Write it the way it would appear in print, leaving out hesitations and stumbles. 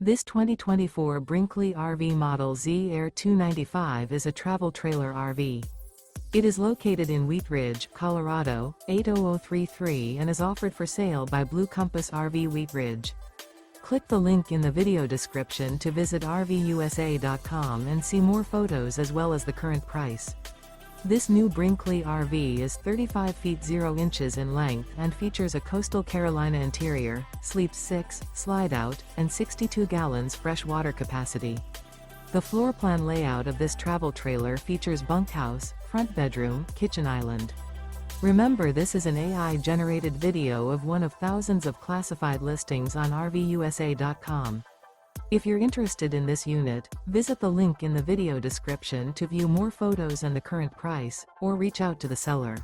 This 2024 Brinkley RV Model Z Air 295 is a travel trailer RV. It is located in Wheat Ridge, Colorado, 80033 and is offered for sale by Blue Compass RV Wheat Ridge. Click the link in the video description to visit RVUSA.com and see more photos as well as the current price. This new Brinkley RV is 35 feet 0 inches in length and features a coastal Carolina interior, sleeps 6, slide-out, and 62 gallons fresh water capacity. The floor plan layout of this travel trailer features bunkhouse, front bedroom, kitchen island. Remember, this is an AI-generated video of one of thousands of classified listings on RVUSA.com. If you're interested in this unit, visit the link in the video description to view more photos and the current price, or reach out to the seller.